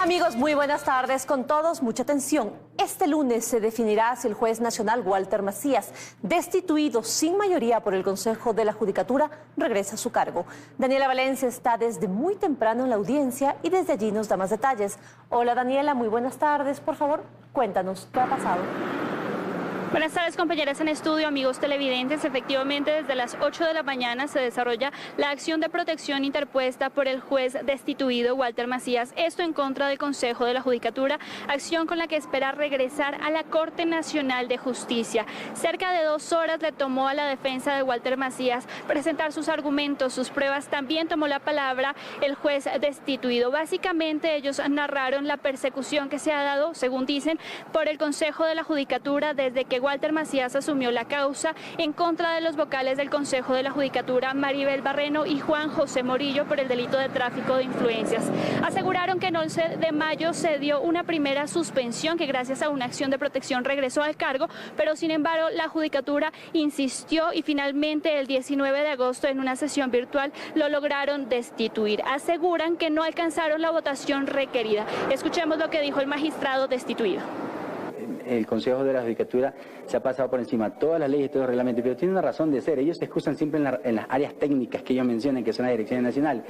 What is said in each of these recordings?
Amigos, muy buenas tardes con todos. Mucha atención. Este lunes se definirá si el juez nacional Walter Macías, destituido sin mayoría por el Consejo de la Judicatura, regresa a su cargo. Daniela Valencia está desde muy temprano en la audiencia y desde allí nos da más detalles. Hola Daniela, muy buenas tardes. Por favor, cuéntanos, ¿qué ha pasado? Buenas tardes, compañeras en estudio, amigos televidentes. Efectivamente, desde las 8 de la mañana se desarrolla la acción de protección interpuesta por el juez destituido Walter Macías, esto en contra del Consejo de la Judicatura, acción con la que espera regresar a la Corte Nacional de Justicia. Cerca de 2 horas le tomó a la defensa de Walter Macías presentar sus argumentos, sus pruebas. También tomó la palabra el juez destituido. Básicamente ellos narraron la persecución que se ha dado, según dicen, por el Consejo de la Judicatura desde que Walter Macías asumió la causa en contra de los vocales del Consejo de la Judicatura, Maribel Barreno y Juan José Morillo, por el delito de tráfico de influencias. Aseguraron que el 11 de mayo se dio una primera suspensión, que gracias a una acción de protección regresó al cargo, pero sin embargo la Judicatura insistió y finalmente el 19 de agosto en una sesión virtual lo lograron destituir. Aseguran que no alcanzaron la votación requerida. Escuchemos lo que dijo el magistrado destituido. El Consejo de la Judicatura se ha pasado por encima de todas las leyes y todos los reglamentos, pero tiene una razón de ser. Ellos se excusan siempre en las áreas técnicas que ellos mencionan, que son las direcciones nacionales.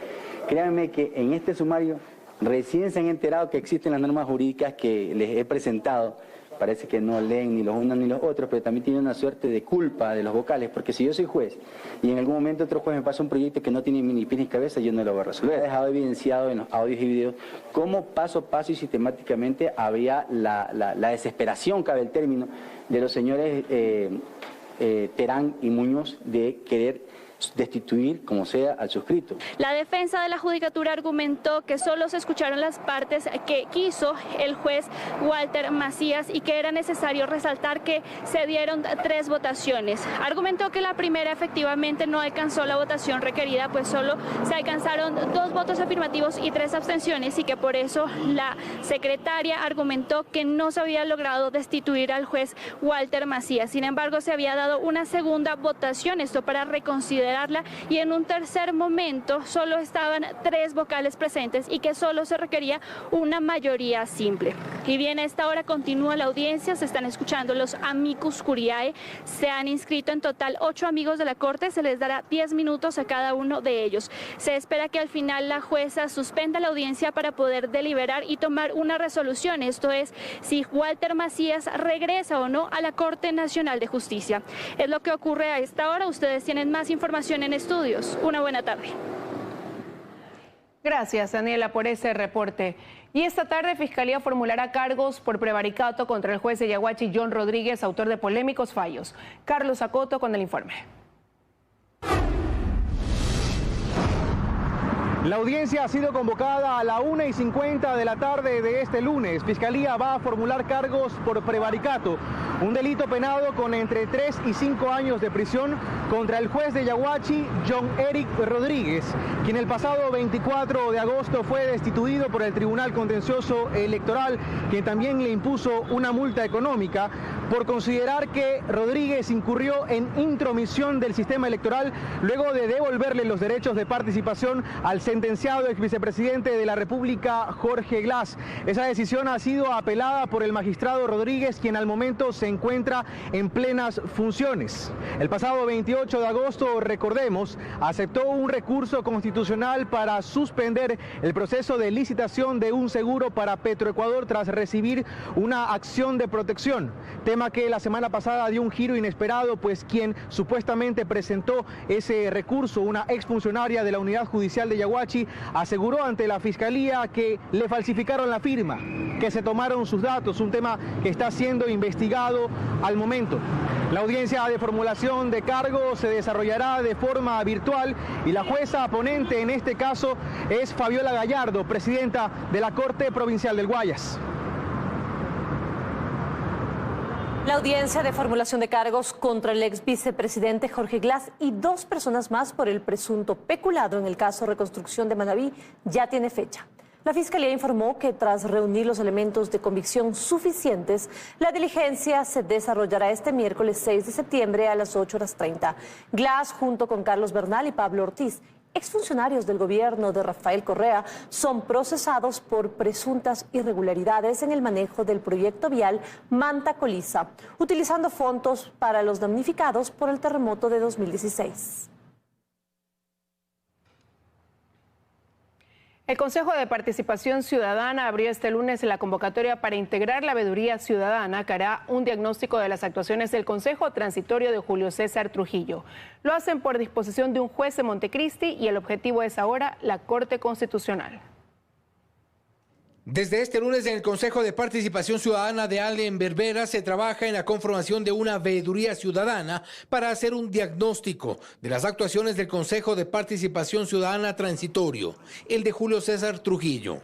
Créanme que en este sumario recién se han enterado que existen las normas jurídicas que les he presentado. Parece que no leen ni los unos ni los otros, pero también tiene una suerte de culpa de los vocales, porque si yo soy juez y en algún momento otro juez me pasa un proyecto que no tiene ni pies ni cabeza, yo no lo voy a resolver. He dejado evidenciado en los audios y videos cómo paso a paso y sistemáticamente había la desesperación, cabe el término, de los señores Terán y Muñoz de querer destituir como sea al suscrito. La defensa de la Judicatura argumentó que solo se escucharon las partes que quiso el juez Walter Macías y que era necesario resaltar que se dieron 3 votaciones. Argumentó que la primera efectivamente no alcanzó la votación requerida, pues solo se alcanzaron 2 votos afirmativos y 3 abstenciones, y que por eso la secretaria argumentó que no se había logrado destituir al juez Walter Macías. Sin embargo, se había dado una segunda votación, esto para reconsiderar, y en un tercer momento solo estaban 3 vocales presentes y que solo se requería una mayoría simple. Y bien, a esta hora continúa la audiencia, se están escuchando los amicus curiae, se han inscrito en total 8 amigos de la Corte, se les dará 10 minutos a cada uno de ellos. Se espera que al final la jueza suspenda la audiencia para poder deliberar y tomar una resolución, esto es, si Walter Macías regresa o no a la Corte Nacional de Justicia. Es lo que ocurre a esta hora. Ustedes tienen más información en estudios. Una buena tarde. Gracias, Daniela, por ese reporte. Y esta tarde Fiscalía formulará cargos por prevaricato contra el juez de Yaguachi, John Rodríguez, autor de polémicos fallos. Carlos Acoto con el informe. La audiencia ha sido convocada a la 1:50 de la tarde de este lunes. Fiscalía va a formular cargos por prevaricato, un delito penado con entre 3 y 5 años de prisión contra el juez de Yaguachi, John Eric Rodríguez, quien el pasado 24 de agosto fue destituido por el Tribunal Contencioso Electoral, quien también le impuso una multa económica por considerar que Rodríguez incurrió en intromisión del sistema electoral luego de devolverle los derechos de participación al sentenciado ex vicepresidente de la República, Jorge Glass. Esa decisión ha sido apelada por el magistrado Rodríguez, quien al momento se encuentra en plenas funciones. El pasado 28 de agosto, recordemos, aceptó un recurso constitucional para suspender el proceso de licitación de un seguro para Petroecuador tras recibir una acción de protección, tema que la semana pasada dio un giro inesperado, pues quien supuestamente presentó ese recurso, una exfuncionaria de la Unidad Judicial de Yaguachi, aseguró ante la Fiscalía que le falsificaron la firma, que se tomaron sus datos, un tema que está siendo investigado al momento. La audiencia de formulación de cargos se desarrollará de forma virtual y la jueza ponente en este caso es Fabiola Gallardo, presidenta de la Corte Provincial del Guayas. La audiencia de formulación de cargos contra el ex vicepresidente Jorge Glass y 2 personas más por el presunto peculado en el caso Reconstrucción de Manabí ya tiene fecha. La Fiscalía informó que tras reunir los elementos de convicción suficientes, la diligencia se desarrollará este miércoles 6 de septiembre a las 8:30. Glass, junto con Carlos Bernal y Pablo Ortiz, exfuncionarios del gobierno de Rafael Correa son procesados por presuntas irregularidades en el manejo del proyecto vial Manta-Coliza, utilizando fondos para los damnificados por el terremoto de 2016. El Consejo de Participación Ciudadana abrió este lunes la convocatoria para integrar la veeduría ciudadana que hará un diagnóstico de las actuaciones del Consejo Transitorio de Julio César Trujillo. Lo hacen por disposición de un juez de Montecristi y el objetivo es ahora la Corte Constitucional. Desde este lunes en el Consejo de Participación Ciudadana de Allen Berbera se trabaja en la conformación de una veeduría ciudadana para hacer un diagnóstico de las actuaciones del Consejo de Participación Ciudadana Transitorio, el de Julio César Trujillo.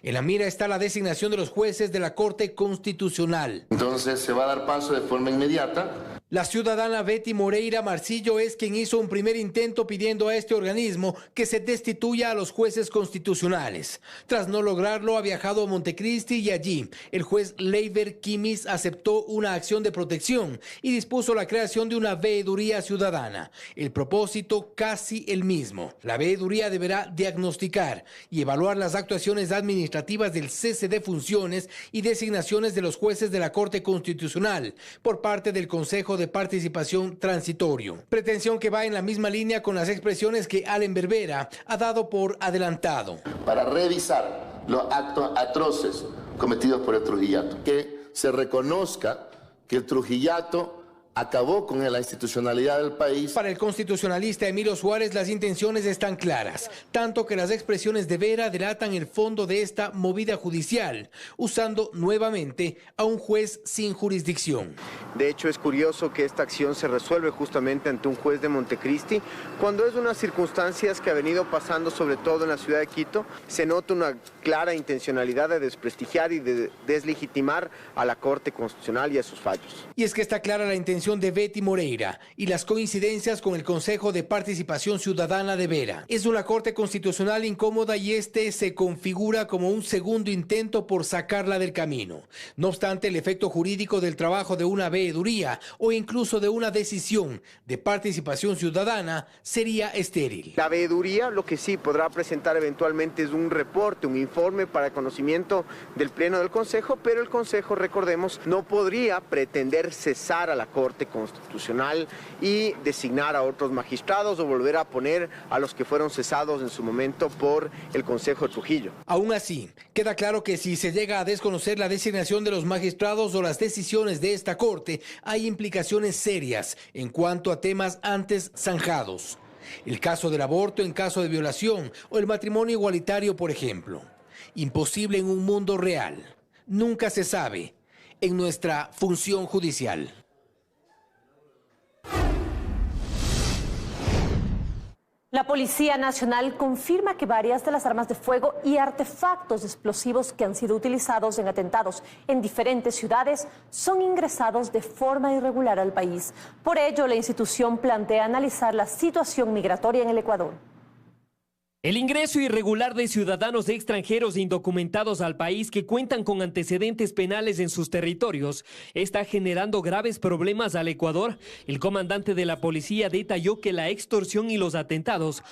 En la mira está la designación de los jueces de la Corte Constitucional. Entonces se va a dar paso de forma inmediata. La ciudadana Betty Moreira Marcillo es quien hizo un primer intento pidiendo a este organismo que se destituya a los jueces constitucionales. Tras no lograrlo, ha viajado a Montecristi y allí el juez Leiber Kimis aceptó una acción de protección y dispuso la creación de una veeduría ciudadana. El propósito casi el mismo. La veeduría deberá diagnosticar y evaluar las actuaciones administrativas del cese de funciones y designaciones de los jueces de la Corte Constitucional por parte del Consejo de Participación Transitorio. Pretensión que va en la misma línea con las expresiones que Allen Berbera ha dado por adelantado. Para revisar los actos atroces cometidos por el Trujillato. Que se reconozca que el Trujillato acabó con la institucionalidad del país. Para el constitucionalista Emilio Suárez, las intenciones están claras, tanto que las expresiones de Vera delatan el fondo de esta movida judicial, usando nuevamente a un juez sin jurisdicción. De hecho, es curioso que esta acción se resuelve justamente ante un juez de Montecristi, cuando es unas circunstancias que ha venido pasando sobre todo en la ciudad de Quito. Se nota una clara intencionalidad de desprestigiar y de deslegitimar a la Corte Constitucional y a sus fallos. Y es que está clara la intención de Betty Moreira y las coincidencias con el Consejo de Participación Ciudadana de Vera. Es una Corte Constitucional incómoda y este se configura como un segundo intento por sacarla del camino. No obstante, el efecto jurídico del trabajo de una veeduría o incluso de una decisión de participación ciudadana sería estéril. La veeduría lo que sí podrá presentar eventualmente es un reporte, un informe para conocimiento del Pleno del Consejo, pero el Consejo, recordemos, no podría pretender cesar a la Corte Constitucional y designar a otros magistrados o volver a poner a los que fueron cesados en su momento por el Consejo de Trujillo. Aún así, queda claro que si se llega a desconocer la designación de los magistrados o las decisiones de esta Corte, hay implicaciones serias en cuanto a temas antes zanjados. El caso del aborto en caso de violación o el matrimonio igualitario, por ejemplo. Imposible en un mundo real. Nunca se sabe en nuestra función judicial. La Policía Nacional confirma que varias de las armas de fuego y artefactos explosivos que han sido utilizados en atentados en diferentes ciudades son ingresados de forma irregular al país. Por ello, la institución plantea analizar la situación migratoria en el Ecuador. El ingreso irregular de ciudadanos extranjeros indocumentados al país que cuentan con antecedentes penales en sus territorios está generando graves problemas al Ecuador. El comandante de la policía detalló que la extorsión y los atentados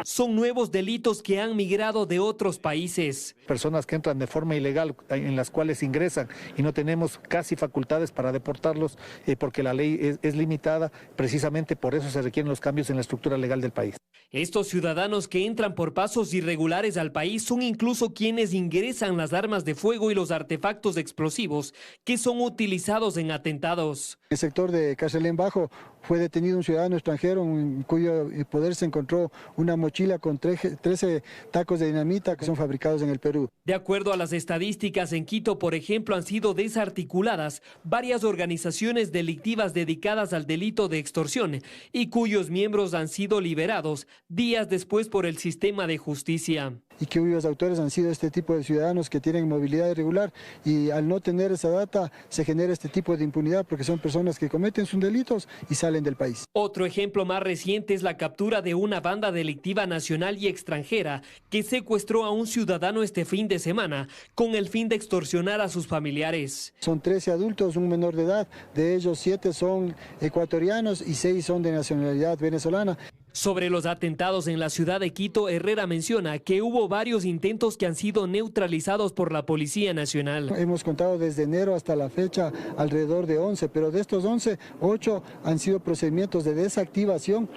son nuevos delitos que han migrado de otros países. Personas que entran de forma ilegal, en las cuales ingresan y no tenemos casi facultades para deportarlos porque la ley es limitada. Precisamente por eso se requieren los cambios en la estructura legal del país. Estos ciudadanos que entran por pasos irregulares al país son incluso quienes ingresan las armas de fuego y los artefactos explosivos que son utilizados en atentados. En el sector de Carcelén Bajo fue detenido un ciudadano extranjero en cuyo poder se encontró una mochila con 13 tacos de dinamita que son fabricados en el Perú. De acuerdo a las estadísticas, en Quito, por ejemplo, han sido desarticuladas varias organizaciones delictivas dedicadas al delito de extorsión y cuyos miembros han sido liberados días después por el sistema de justicia. Y que cuyos autores han sido este tipo de ciudadanos que tienen movilidad irregular y al no tener esa data se genera este tipo de impunidad porque son personas que cometen sus delitos y salen del país. Otro ejemplo más reciente es la captura de una banda delictiva nacional y extranjera que secuestró a un ciudadano este fin de semana con el fin de extorsionar a sus familiares. Son 13 adultos, un menor de edad, de ellos 7 son ecuatorianos y 6 son de nacionalidad venezolana. Sobre los atentados en la ciudad de Quito, Herrera menciona que hubo varios intentos que han sido neutralizados por la Policía Nacional. Hemos contado desde enero hasta la fecha alrededor de 11, pero de estos 11, 8 han sido procedimientos de desactivación.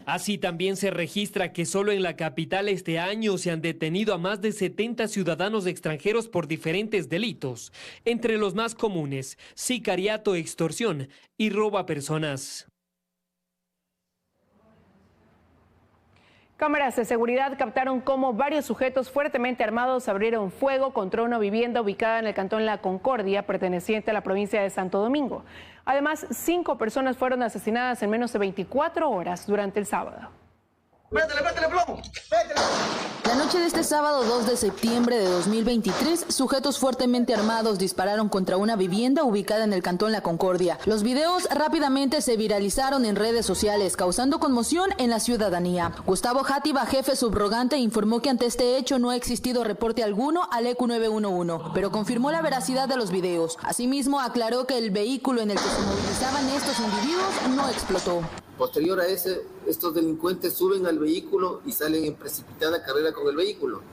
Así también se registra que solo en la capital este año se han detenido a más de 70 ciudadanos extranjeros por diferentes delitos, entre los más comunes, sicariato, extorsión y robo a personas. Cámaras de seguridad captaron cómo varios sujetos fuertemente armados abrieron fuego contra una vivienda ubicada en el cantón La Concordia, perteneciente a la provincia de Santo Domingo. Además, 5 personas fueron asesinadas en menos de 24 horas durante el sábado. ¡Métele, plomo! La noche de este sábado 2 de septiembre de 2023, sujetos fuertemente armados dispararon contra una vivienda ubicada en el cantón La Concordia. Los videos rápidamente se viralizaron en redes sociales, causando conmoción en la ciudadanía. Gustavo Játiva, jefe subrogante, informó que ante este hecho no ha existido reporte alguno al ECU 911, pero confirmó la veracidad de los videos. Asimismo, aclaró que el vehículo en el que se movilizaban estos individuos no explotó. Posterior a ese, estos delincuentes suben al vehículo y salen en precipitada carrera con el vehículo.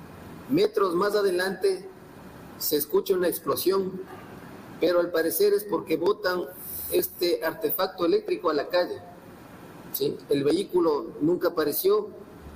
Metros más adelante se escucha una explosión, pero al parecer es porque botan este artefacto eléctrico a la calle. ¿Sí? El vehículo nunca apareció,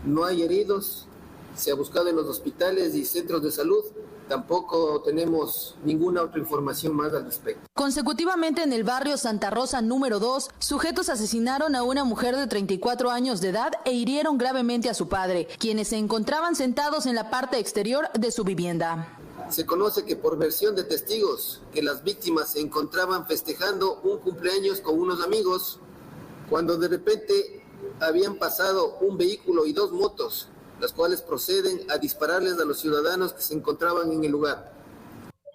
no hay heridos, se ha buscado en los hospitales y centros de salud. Tampoco tenemos ninguna otra información más al respecto. Consecutivamente en el barrio Santa Rosa número 2, sujetos asesinaron a una mujer de 34 años de edad e hirieron gravemente a su padre, quienes se encontraban sentados en la parte exterior de su vivienda. Se conoce que por versión de testigos, que las víctimas se encontraban festejando un cumpleaños con unos amigos, cuando de repente habían pasado un vehículo y 2 motos, las cuales proceden a dispararles a los ciudadanos que se encontraban en el lugar.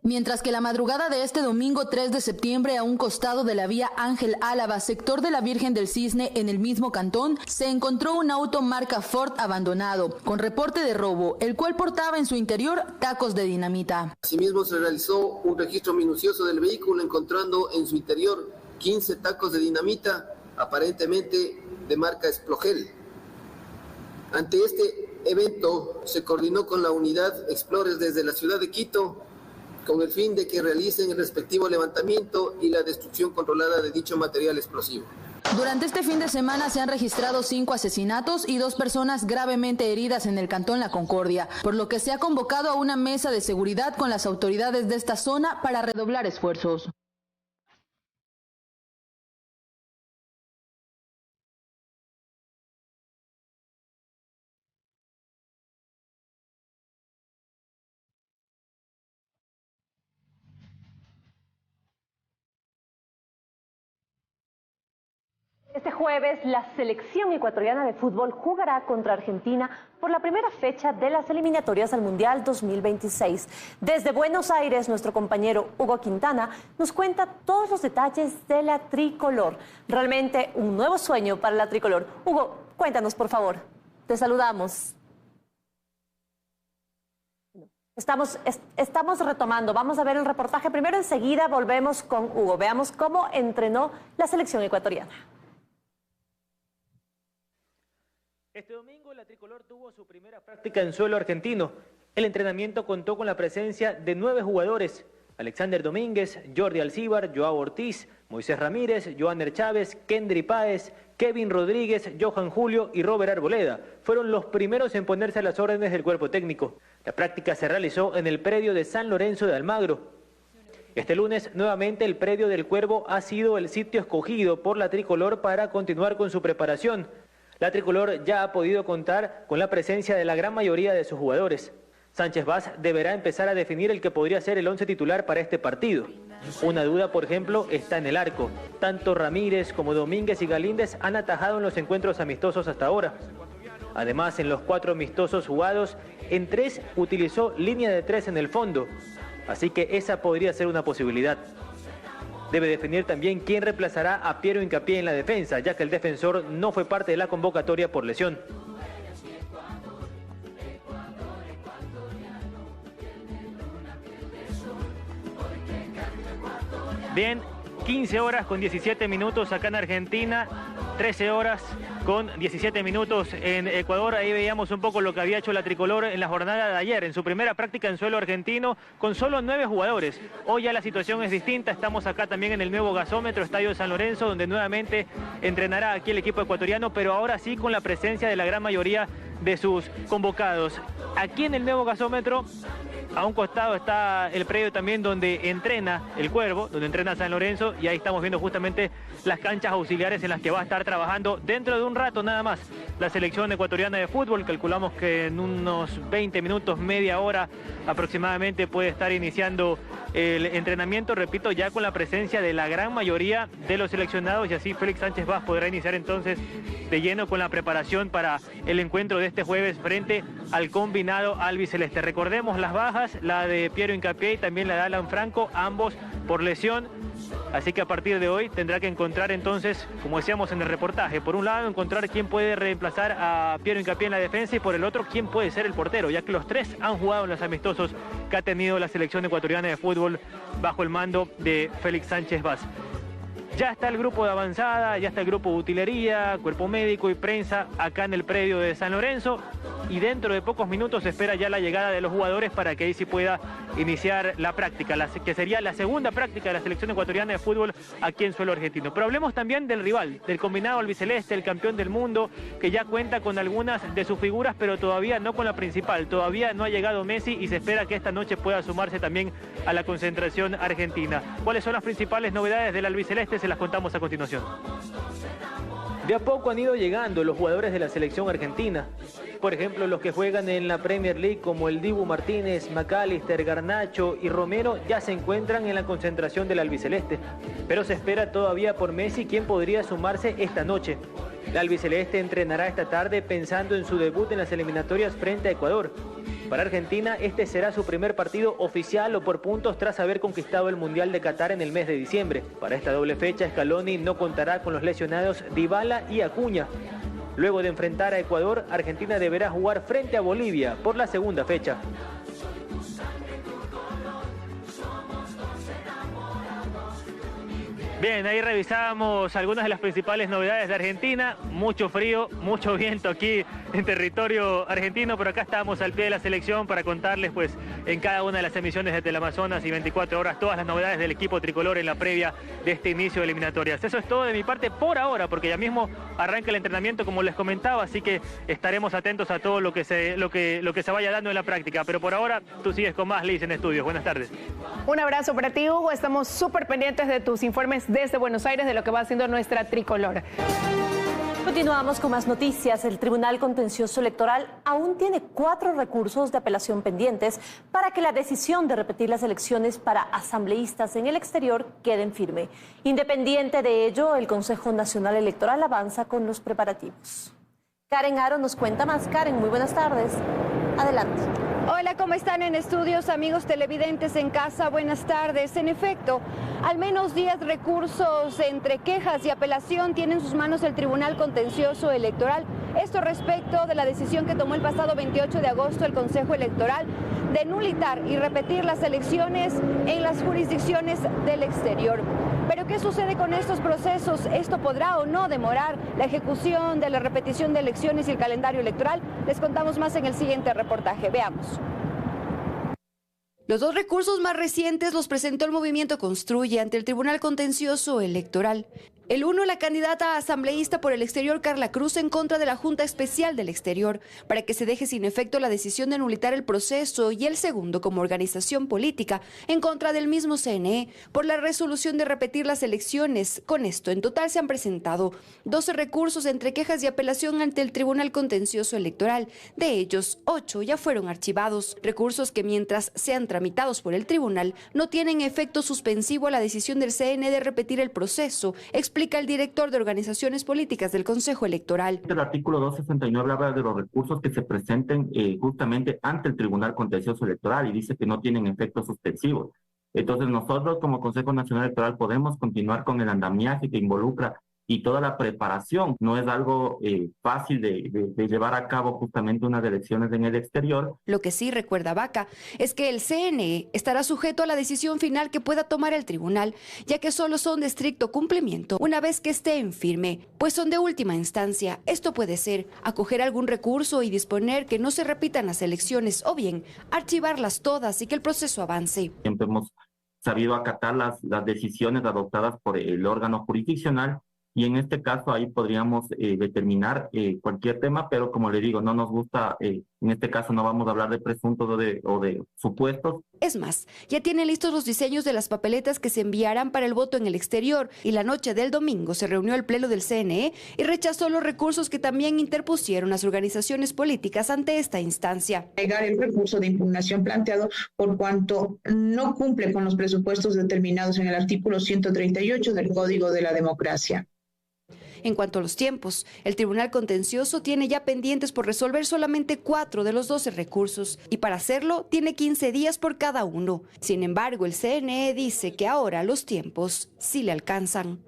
Mientras que la madrugada de este domingo 3 de septiembre, a un costado de la vía Ángel Álava, sector de la Virgen del Cisne, en el mismo cantón, se encontró un auto marca Ford abandonado, con reporte de robo, el cual portaba en su interior tacos de dinamita. Asimismo, se realizó un registro minucioso del vehículo, encontrando en su interior 15 tacos de dinamita, aparentemente de marca Explogel. Ante este evento, se coordinó con la unidad Explores desde la ciudad de Quito, con el fin de que realicen el respectivo levantamiento y la destrucción controlada de dicho material explosivo. Durante este fin de semana se han registrado 5 asesinatos y 2 personas gravemente heridas en el cantón La Concordia, por lo que se ha convocado a una mesa de seguridad con las autoridades de esta zona para redoblar esfuerzos. Este jueves, la selección ecuatoriana de fútbol jugará contra Argentina por la primera fecha de las eliminatorias al Mundial 2026. Desde Buenos Aires, nuestro compañero Hugo Quintana nos cuenta todos los detalles de la tricolor. Realmente un nuevo sueño para la tricolor. Hugo, cuéntanos, por favor. Te saludamos. Estamos retomando. Vamos a ver el reportaje. Primero, enseguida volvemos con Hugo. Veamos cómo entrenó la selección ecuatoriana. Este domingo la tricolor tuvo su primera práctica en suelo argentino. El entrenamiento contó con la presencia de 9 jugadores: Alexander Domínguez, Jordi Alcíbar, Joao Ortiz, Moisés Ramírez, Joander Chávez, Kendry Páez, Kevin Rodríguez, Johan Julio y Robert Arboleda. Fueron los primeros en ponerse a las órdenes del cuerpo técnico. La práctica se realizó en el predio de San Lorenzo de Almagro. Este lunes, nuevamente, el predio del Cuervo ha sido el sitio escogido por la tricolor para continuar con su preparación. La tricolor ya ha podido contar con la presencia de la gran mayoría de sus jugadores. Sánchez Vaz deberá empezar a definir el que podría ser el 11 titular para este partido. Una duda, por ejemplo, está en el arco. Tanto Ramírez como Domínguez y Galíndez han atajado en los encuentros amistosos hasta ahora. Además, en los 4 amistosos jugados, en 3 utilizó línea de 3 en el fondo. Así que esa podría ser una posibilidad. Debe definir también quién reemplazará a Piero Hincapié en la defensa, ya que el defensor no fue parte de la convocatoria por lesión. Bien, 15 horas con 17 minutos acá en Argentina, 13 horas con 17 minutos en Ecuador. Ahí veíamos un poco lo que había hecho la tricolor en la jornada de ayer, en su primera práctica en suelo argentino, con solo 9 jugadores. Hoy ya la situación es distinta, estamos acá también en el nuevo gasómetro, Estadio de San Lorenzo, donde nuevamente entrenará aquí el equipo ecuatoriano, pero ahora sí con la presencia de la gran mayoría de sus convocados. Aquí en el nuevo gasómetro, a un costado está el predio también donde entrena el Cuervo, donde entrena San Lorenzo, y ahí estamos viendo justamente las canchas auxiliares en las que va a estar trabajando dentro de un rato nada más la selección ecuatoriana de fútbol. Calculamos que en unos 20 minutos, media hora aproximadamente puede estar iniciando el entrenamiento, repito, ya con la presencia de la gran mayoría de los seleccionados, y así Félix Sánchez Vaz podrá iniciar entonces de lleno con la preparación para el encuentro de este jueves frente al combinado albiceleste. Recordemos las bajas, la de Piero Hincapié y también la de Alan Franco, ambos por lesión. Así que a partir de hoy tendrá que encontrar entonces, como decíamos en el reportaje, por un lado encontrar quién puede reemplazar a Piero Hincapié en la defensa y por el otro quién puede ser el portero, ya que los tres han jugado en los amistosos que ha tenido la selección ecuatoriana de fútbol bajo el mando de Félix Sánchez Vaz. Ya está el grupo de avanzada, ya está el grupo de utilería, cuerpo médico y prensa acá en el predio de San Lorenzo, y dentro de pocos minutos se espera ya la llegada de los jugadores para que ahí sí pueda iniciar la práctica, que sería la segunda práctica de la selección ecuatoriana de fútbol aquí en suelo argentino. Pero hablemos también del rival, del combinado albiceleste, el campeón del mundo, que ya cuenta con algunas de sus figuras, pero todavía no con la principal. Todavía no ha llegado Messi y se espera que esta noche pueda sumarse también a la concentración argentina. ¿Cuáles son las principales novedades del albiceleste? Se las contamos a continuación. De a poco han ido llegando los jugadores de la selección argentina. Por ejemplo, los que juegan en la Premier League como el Dibu Martínez, McAllister, Garnacho y Romero ya se encuentran en la concentración del albiceleste. Pero se espera todavía por Messi, quien podría sumarse esta noche. El albiceleste entrenará esta tarde pensando en su debut en las eliminatorias frente a Ecuador. Para Argentina, este será su primer partido oficial o por puntos tras haber conquistado el Mundial de Qatar en el mes de diciembre. Para esta doble fecha, Scaloni no contará con los lesionados Dybala y Acuña. Luego de enfrentar a Ecuador, Argentina deberá jugar frente a Bolivia por la segunda fecha. Bien, ahí revisábamos algunas de las principales novedades de Argentina. Mucho frío, mucho viento aquí en territorio argentino, pero acá estamos al pie de la selección para contarles pues en cada una de las emisiones de Teleamazonas y 24 horas todas las novedades del equipo tricolor en la previa de este inicio de eliminatorias. Eso es todo de mi parte por ahora, porque ya mismo arranca el entrenamiento como les comentaba, así que estaremos atentos a todo lo que se vaya dando en la práctica. Pero por ahora tú sigues con más, Liz, en estudios. Buenas tardes. Un abrazo para ti, Hugo. Estamos súper pendientes de tus informes desde Buenos Aires de lo que va haciendo nuestra tricolor. Continuamos con más noticias. El Tribunal Contencioso Electoral aún tiene 4 recursos de apelación pendientes para que la decisión de repetir las elecciones para asambleístas en el exterior queden firme. Independiente de ello, el Consejo Nacional Electoral avanza con los preparativos. Karen Aro nos cuenta más. Karen, muy buenas tardes. Adelante. Hola, ¿cómo están en estudios, amigos televidentes en casa? Buenas tardes. En efecto, al menos 10 recursos entre quejas y apelación tiene en sus manos el Tribunal Contencioso Electoral. Esto respecto de la decisión que tomó el pasado 28 de agosto el Consejo Electoral de nulitar y repetir las elecciones en las jurisdicciones del exterior. Pero ¿qué sucede con estos procesos? ¿Esto podrá o no demorar la ejecución de la repetición de elecciones y el calendario electoral? Les contamos más en el siguiente reportaje. Veamos. Los 2 recursos más recientes los presentó el movimiento Construye ante el Tribunal Contencioso Electoral. El uno, la candidata asambleísta por el exterior Carla Cruz en contra de la Junta Especial del Exterior para que se deje sin efecto la decisión de nulitar el proceso, y el segundo, como organización política, en contra del mismo CNE por la resolución de repetir las elecciones. Con esto, en total se han presentado 12 recursos entre quejas y apelación ante el Tribunal Contencioso Electoral. De ellos, 8 ya fueron archivados. Recursos que, mientras sean tramitados por el tribunal, no tienen efecto suspensivo a la decisión del CNE de repetir el proceso, explica el director de organizaciones políticas del Consejo Electoral. El artículo 269 habla de los recursos que se presenten justamente ante el Tribunal Contencioso Electoral y dice que no tienen efectos suspensivos. Entonces nosotros como Consejo Nacional Electoral podemos continuar con el andamiaje que involucra y toda la preparación. No es algo fácil de llevar a cabo justamente unas elecciones en el exterior. Lo que sí recuerda Vaca es que el CNE estará sujeto a la decisión final que pueda tomar el tribunal, ya que solo son de estricto cumplimiento una vez que estén firme, pues son de última instancia. Esto puede ser acoger algún recurso y disponer que no se repitan las elecciones o bien archivarlas todas y que el proceso avance. Siempre hemos sabido acatar las decisiones adoptadas por el órgano jurisdiccional, y en este caso ahí podríamos determinar cualquier tema, pero como le digo, no nos gusta, en este caso no vamos a hablar de presuntos o de supuestos. Es más, ya tienen listos los diseños de las papeletas que se enviarán para el voto en el exterior, y la noche del domingo se reunió el pleno del CNE y rechazó los recursos que también interpusieron las organizaciones políticas ante esta instancia. Negar el recurso de impugnación planteado por cuanto no cumple con los presupuestos determinados en el artículo 138 del Código de la Democracia. En cuanto a los tiempos, el Tribunal Contencioso tiene ya pendientes por resolver solamente 4 de los 12 recursos y para hacerlo tiene 15 días por cada uno. Sin embargo, el CNE dice que ahora los tiempos sí le alcanzan.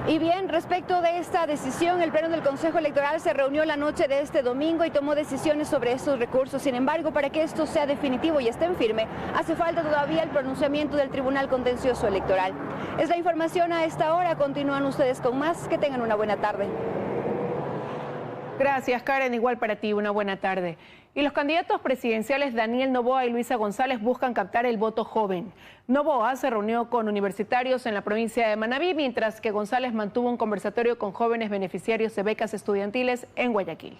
Y bien, respecto de esta decisión, el Pleno del Consejo Electoral se reunió la noche de este domingo y tomó decisiones sobre estos recursos. Sin embargo, para que esto sea definitivo y esté en firme, hace falta todavía el pronunciamiento del Tribunal Contencioso Electoral. Es la información a esta hora. Continúan ustedes con más. Que tengan una buena tarde. Gracias, Karen. Igual para ti, una buena tarde. Y los candidatos presidenciales Daniel Noboa y Luisa González buscan captar el voto joven. Noboa se reunió con universitarios en la provincia de Manabí, mientras que González mantuvo un conversatorio con jóvenes beneficiarios de becas estudiantiles en Guayaquil.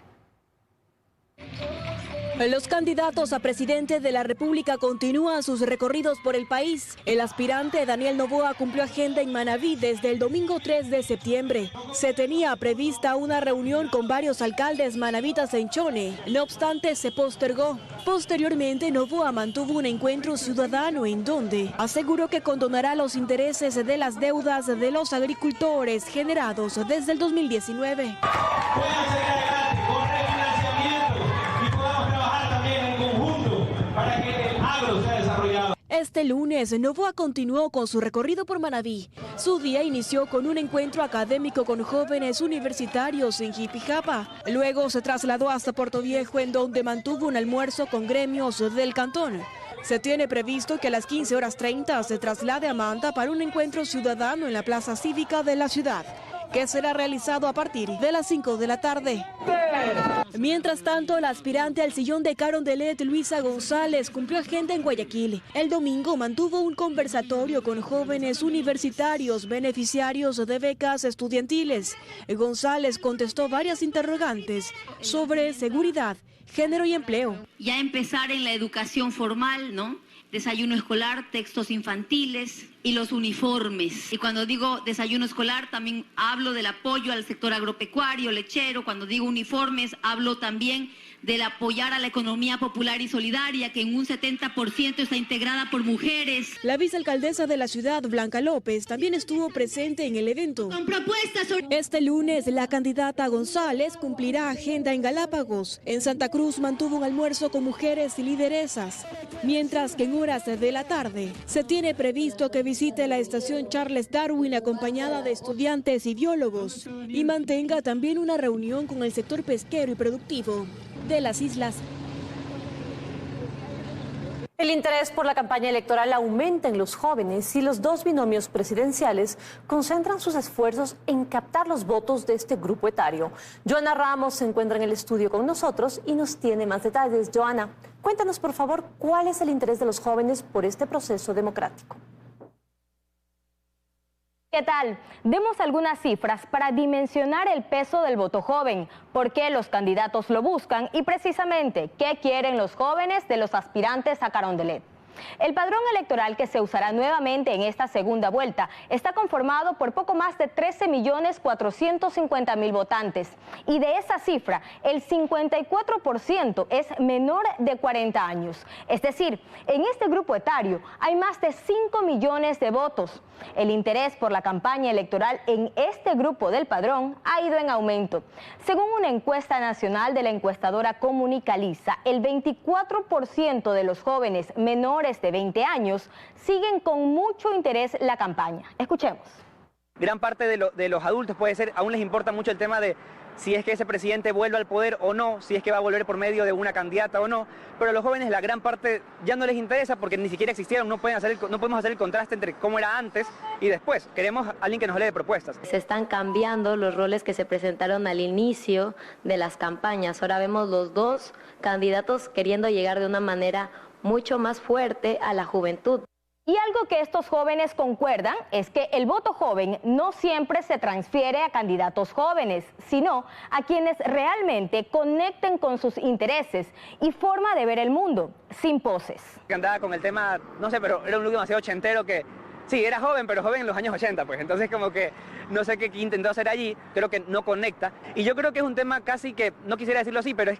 Los candidatos a presidente de la República continúan sus recorridos por el país. El aspirante Daniel Noboa cumplió agenda en Manabí desde el domingo 3 de septiembre. Se tenía prevista una reunión con varios alcaldes manavitas en Chone. No obstante, se postergó. Posteriormente, Noboa mantuvo un encuentro ciudadano en donde aseguró que condonará los intereses de las deudas de los agricultores generados desde el 2019. Este lunes, Noboa continuó con su recorrido por Manabí. Su día inició con un encuentro académico con jóvenes universitarios en Jipijapa. Luego se trasladó hasta Puerto Viejo, en donde mantuvo un almuerzo con gremios del cantón. Se tiene previsto que a las 15:30 se traslade a Manta para un encuentro ciudadano en la plaza cívica de la ciudad, que será realizado a partir de las 5 de la tarde. Mientras tanto, la aspirante al sillón de Carondelet, Luisa González, cumplió agenda en Guayaquil. El domingo mantuvo un conversatorio con jóvenes universitarios beneficiarios de becas estudiantiles. González contestó varias interrogantes sobre seguridad, género y empleo. Ya empezar en la educación formal, ¿no? Desayuno escolar, textos infantiles y los uniformes. Y cuando digo desayuno escolar, también hablo del apoyo al sector agropecuario, lechero. Cuando digo uniformes, hablo también del apoyar a la economía popular y solidaria, que en un 70% está integrada por mujeres. La vicealcaldesa de la ciudad, Blanca López, también estuvo presente en el evento. Con propuestas sobre... Este lunes, la candidata González cumplirá agenda en Galápagos. En Santa Cruz mantuvo un almuerzo con mujeres y lideresas, mientras que en horas de la tarde se tiene previsto que visite la estación Charles Darwin acompañada de estudiantes y biólogos y mantenga también una reunión con el sector pesquero y productivo de las islas. El interés por la campaña electoral aumenta en los jóvenes y los dos binomios presidenciales concentran sus esfuerzos en captar los votos de este grupo etario. Joana Ramos se encuentra en el estudio con nosotros y nos tiene más detalles. Joana, cuéntanos por favor cuál es el interés de los jóvenes por este proceso democrático. ¿Qué tal? Demos algunas cifras para dimensionar el peso del voto joven, por qué los candidatos lo buscan y precisamente qué quieren los jóvenes de los aspirantes a Carondelet. El padrón electoral que se usará nuevamente en esta segunda vuelta está conformado por poco más de 13.450.000 votantes y de esa cifra el 54% es menor de 40 años. Es decir, en este grupo etario hay más de 5 millones de votos. El interés por la campaña electoral en este grupo del padrón ha ido en aumento. Según una encuesta nacional de la encuestadora Comunicaliza, el 24% de los jóvenes menores de 20 años siguen con mucho interés la campaña. Escuchemos. Gran parte de los adultos puede ser, aún les importa mucho el tema de si es que ese presidente vuelve al poder o no, si es que va a volver por medio de una candidata o no, pero a los jóvenes la gran parte ya no les interesa porque ni siquiera existieron, no podemos hacer el contraste entre cómo era antes y después. Queremos a alguien que nos hable de propuestas. Se están cambiando los roles que se presentaron al inicio de las campañas. Ahora vemos los dos candidatos queriendo llegar de una manera mucho más fuerte a la juventud. Y algo que estos jóvenes concuerdan es que el voto joven no siempre se transfiere a candidatos jóvenes, sino a quienes realmente conecten con sus intereses y forma de ver el mundo, sin poses. Que andaba con el tema, no sé, pero era un look demasiado ochentero que, sí, era joven, pero joven en los años 80, pues. Entonces como que no sé qué intentó hacer allí, creo que no conecta. Y yo creo que es un tema casi que, no quisiera decirlo así, pero es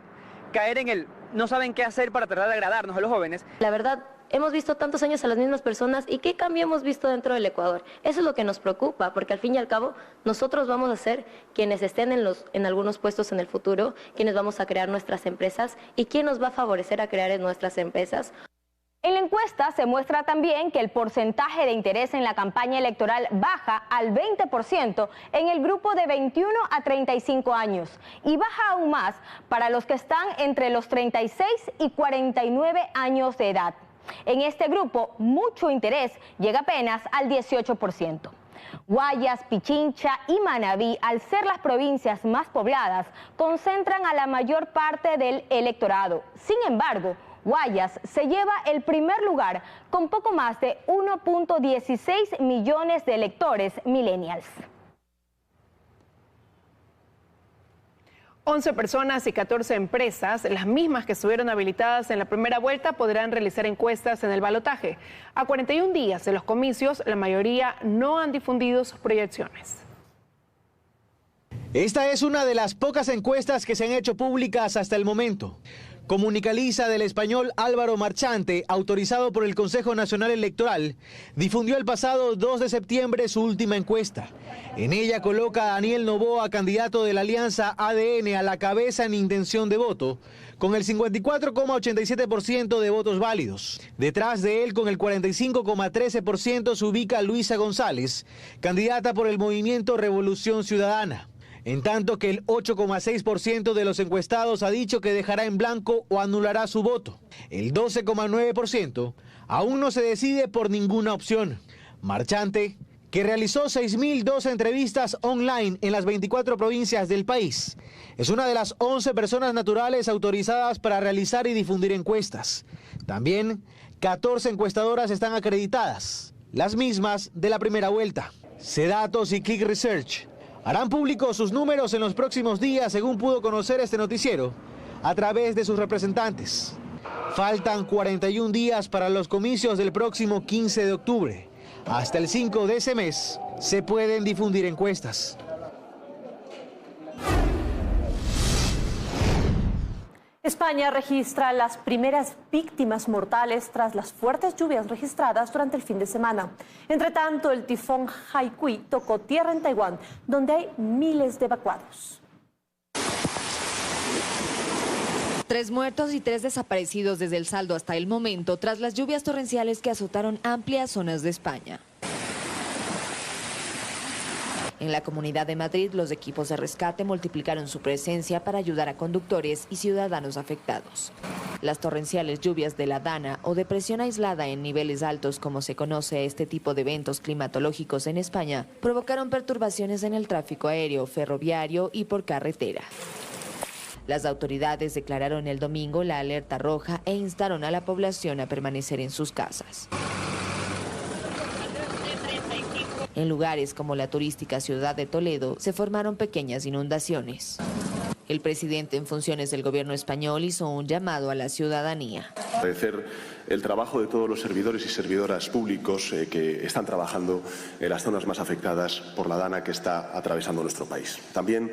caer en el, no saben qué hacer para tratar de agradarnos a los jóvenes. La verdad, hemos visto tantos años a las mismas personas y ¿qué cambio hemos visto dentro del Ecuador? Eso es lo que nos preocupa, porque al fin y al cabo nosotros vamos a ser quienes estén en algunos puestos en el futuro, quienes vamos a crear nuestras empresas y quién nos va a favorecer a crear nuestras empresas. En la encuesta se muestra también que el porcentaje de interés en la campaña electoral baja al 20% en el grupo de 21 a 35 años y baja aún más para los que están entre los 36 y 49 años de edad. En este grupo, mucho interés llega apenas al 18%. Guayas, Pichincha y Manabí, al ser las provincias más pobladas, concentran a la mayor parte del electorado. Sin embargo, Guayas se lleva el primer lugar con poco más de 1.16 millones de electores millennials. 11 personas y 14 empresas, las mismas que estuvieron habilitadas en la primera vuelta, podrán realizar encuestas en el balotaje. A 41 días de los comicios, la mayoría no han difundido sus proyecciones. Esta es una de las pocas encuestas que se han hecho públicas hasta el momento. Comunicaliza del español Álvaro Marchante, autorizado por el Consejo Nacional Electoral, difundió el pasado 2 de septiembre su última encuesta. En ella coloca a Daniel Noboa, candidato de la alianza ADN, a la cabeza en intención de voto, con el 54,87% de votos válidos. Detrás de él, con el 45,13%, se ubica Luisa González, candidata por el movimiento Revolución Ciudadana. En tanto que el 8,6% de los encuestados ha dicho que dejará en blanco o anulará su voto. El 12,9% aún no se decide por ninguna opción. Marchante, que realizó 6.012 entrevistas online en las 24 provincias del país, es una de las 11 personas naturales autorizadas para realizar y difundir encuestas. También 14 encuestadoras están acreditadas, las mismas de la primera vuelta. Cedatos y Click Research harán públicos sus números en los próximos días, según pudo conocer este noticiero, a través de sus representantes. Faltan 41 días para los comicios del próximo 15 de octubre. Hasta el 5 de ese mes se pueden difundir encuestas. España registra las primeras víctimas mortales tras las fuertes lluvias registradas durante el fin de semana. Entre tanto, el tifón Haikui tocó tierra en Taiwán, donde hay miles de evacuados. 3 muertos y 3 desaparecidos desde el saldo hasta el momento tras las lluvias torrenciales que azotaron amplias zonas de España. En la Comunidad de Madrid, los equipos de rescate multiplicaron su presencia para ayudar a conductores y ciudadanos afectados. Las torrenciales lluvias de la Dana o depresión aislada en niveles altos, como se conoce a este tipo de eventos climatológicos en España, provocaron perturbaciones en el tráfico aéreo, ferroviario y por carretera. Las autoridades declararon el domingo la alerta roja e instaron a la población a permanecer en sus casas. En lugares como la turística ciudad de Toledo se formaron pequeñas inundaciones. El presidente en funciones del gobierno español hizo un llamado a la ciudadanía. Agradecer el trabajo de todos los servidores y servidoras públicos que están trabajando en las zonas más afectadas por la Dana que está atravesando nuestro país. También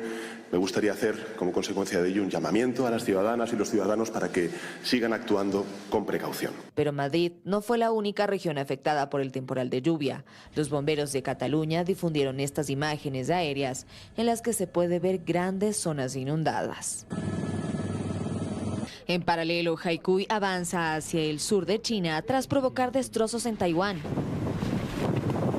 me gustaría hacer, como consecuencia de ello, un llamamiento a las ciudadanas y los ciudadanos para que sigan actuando con precaución. Pero Madrid no fue la única región afectada por el temporal de lluvia. Los bomberos de Cataluña difundieron estas imágenes aéreas en las que se puede ver grandes zonas inundadas. En paralelo, Haikui avanza hacia el sur de China tras provocar destrozos en Taiwán.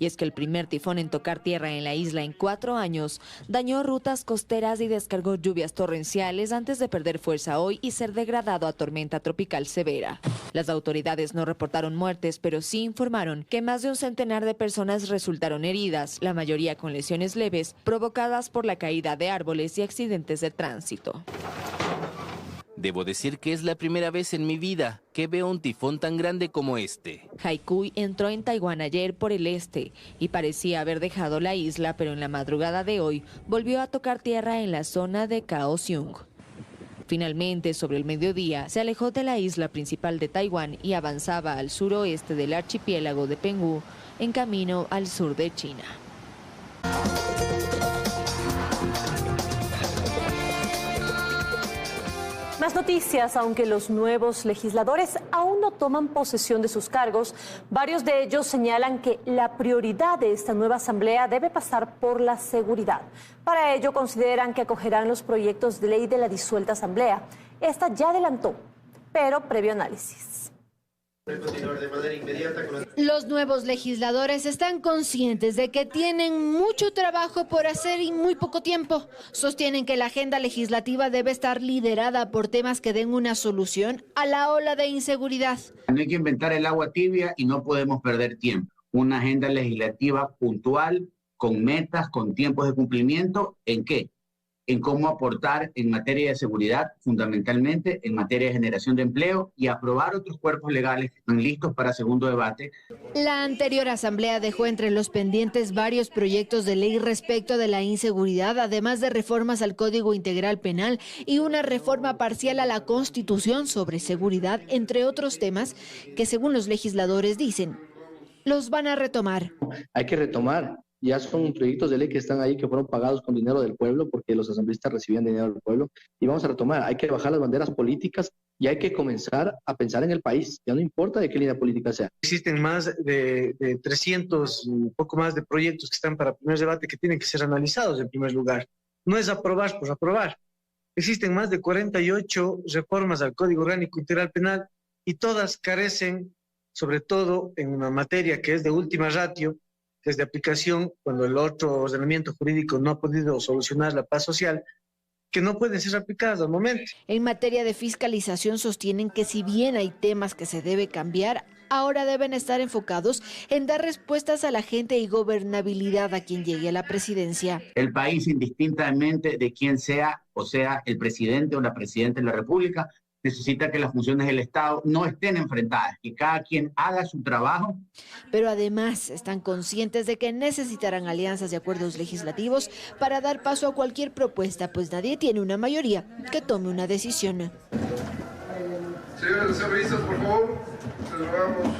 Y es que el primer tifón en tocar tierra en la isla en 4 años dañó rutas costeras y descargó lluvias torrenciales antes de perder fuerza hoy y ser degradado a tormenta tropical severa. Las autoridades no reportaron muertes, pero sí informaron que más de un centenar de personas resultaron heridas, la mayoría con lesiones leves provocadas por la caída de árboles y accidentes de tránsito. Debo decir que es la primera vez en mi vida que veo un tifón tan grande como este. Haikui entró en Taiwán ayer por el este y parecía haber dejado la isla, pero en la madrugada de hoy volvió a tocar tierra en la zona de Kaohsiung. Finalmente, sobre el mediodía, se alejó de la isla principal de Taiwán y avanzaba al suroeste del archipiélago de Penghu, en camino al sur de China. Más noticias, aunque los nuevos legisladores aún no toman posesión de sus cargos, varios de ellos señalan que la prioridad de esta nueva asamblea debe pasar por la seguridad. Para ello consideran que acogerán los proyectos de ley de la disuelta asamblea. Esta ya adelantó, pero previo análisis. Los nuevos legisladores están conscientes de que tienen mucho trabajo por hacer y muy poco tiempo. Sostienen que la agenda legislativa debe estar liderada por temas que den una solución a la ola de inseguridad. No hay que inventar el agua tibia y no podemos perder tiempo. Una agenda legislativa puntual, con metas, con tiempos de cumplimiento, ¿en qué? En cómo aportar en materia de seguridad, fundamentalmente en materia de generación de empleo y aprobar otros cuerpos legales que están listos para segundo debate. La anterior asamblea dejó entre los pendientes varios proyectos de ley respecto de la inseguridad, además de reformas al Código Integral Penal y una reforma parcial a la Constitución sobre seguridad, entre otros temas que, según los legisladores dicen, los van a retomar. Hay que retomar. Ya son proyectos de ley que están ahí, que fueron pagados con dinero del pueblo, porque los asambleístas recibían dinero del pueblo, y vamos a retomar. Hay que bajar las banderas políticas y hay que comenzar a pensar en el país. Ya no importa de qué línea política sea. Existen más de 300, un poco más de proyectos que están para primer debate que tienen que ser analizados en primer lugar. No es aprobar por aprobar. Existen más de 48 reformas al Código Orgánico Integral Penal y todas carecen, sobre todo en una materia que es de última ratio, que es de aplicación cuando el otro ordenamiento jurídico no ha podido solucionar la paz social, que no pueden ser aplicadas al momento. En materia de fiscalización sostienen que si bien hay temas que se debe cambiar, ahora deben estar enfocados en dar respuestas a la gente y gobernabilidad a quien llegue a la presidencia. El país, indistintamente de quién sea, o sea, el presidente o la presidenta de la República, necesita que las funciones del Estado no estén enfrentadas, que cada quien haga su trabajo. Pero además están conscientes de que necesitarán alianzas y acuerdos legislativos para dar paso a cualquier propuesta, pues nadie tiene una mayoría que tome una decisión. Señores asambleístas, por favor, celebramos.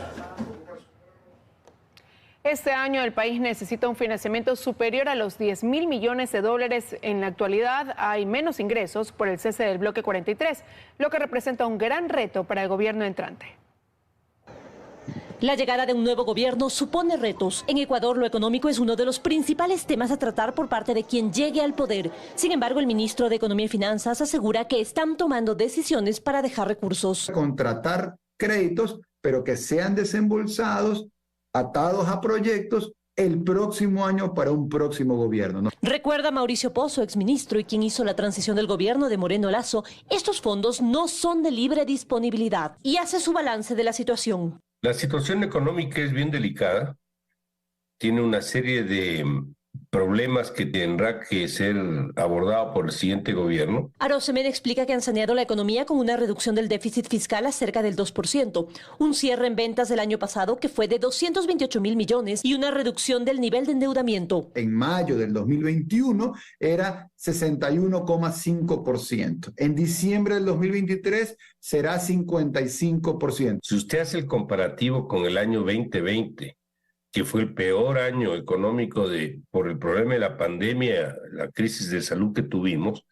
Este año el país necesita un financiamiento superior a los $10.000 millones. En la actualidad hay menos ingresos por el cese del bloque 43, lo que representa un gran reto para el gobierno entrante. La llegada de un nuevo gobierno supone retos. En Ecuador, lo económico es uno de los principales temas a tratar por parte de quien llegue al poder. Sin embargo, el ministro de Economía y Finanzas asegura que están tomando decisiones para dejar recursos. Contratar créditos, pero que sean desembolsados, atados a proyectos el próximo año para un próximo gobierno, ¿no? Recuerda Mauricio Pozo, exministro y quien hizo la transición del gobierno de Moreno Lasso, estos fondos no son de libre disponibilidad y hace su balance de la situación. La situación económica es bien delicada, tiene una serie de problemas que tendrá que ser abordado por el siguiente gobierno. Arosemena explica que han saneado la economía con una reducción del déficit fiscal a cerca del 2%, un cierre en ventas del año pasado que fue de 228.000 millones y una reducción del nivel de endeudamiento. En mayo del 2021 era 61,5%. En diciembre del 2023 será 55%. Si usted hace el comparativo con el año 2020, que fue el peor año económico por el problema de la pandemia, la crisis de salud que tuvimos,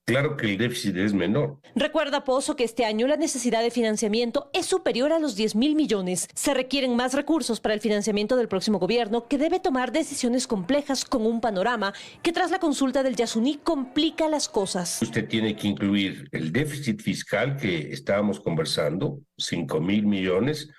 claro que el déficit es menor. Recuerda Pozo que este año la necesidad de financiamiento es superior a los 10.000 millones. Se requieren más recursos para el financiamiento del próximo gobierno, que debe tomar decisiones complejas con un panorama que tras la consulta del Yasuní complica las cosas. Usted tiene que incluir el déficit fiscal que estábamos conversando, 5.000 millones,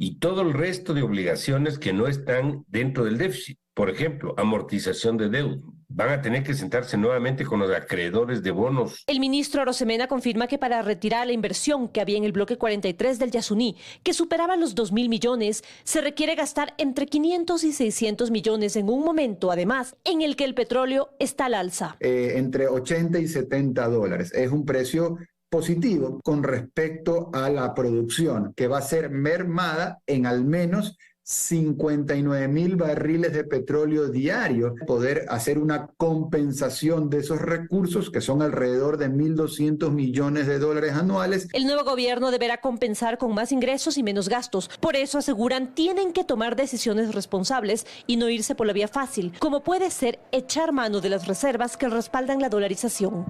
y todo el resto de obligaciones que no están dentro del déficit. Por ejemplo, amortización de deuda. Van a tener que sentarse nuevamente con los acreedores de bonos. El ministro Arosemena confirma que para retirar la inversión que había en el bloque 43 del Yasuní, que superaba los 2.000 millones, se requiere gastar entre 500 y 600 millones en un momento, además, en el que el petróleo está al alza. Entre 80 y 70 dólares. Es un precio positivo con respecto a la producción, que va a ser mermada en al menos 59,000 barriles de petróleo diario, poder hacer una compensación de esos recursos que son alrededor de 1.200 millones de dólares anuales. El nuevo gobierno deberá compensar con más ingresos y menos gastos. Por eso aseguran tienen que tomar decisiones responsables y no irse por la vía fácil, como puede ser echar mano de las reservas que respaldan la dolarización.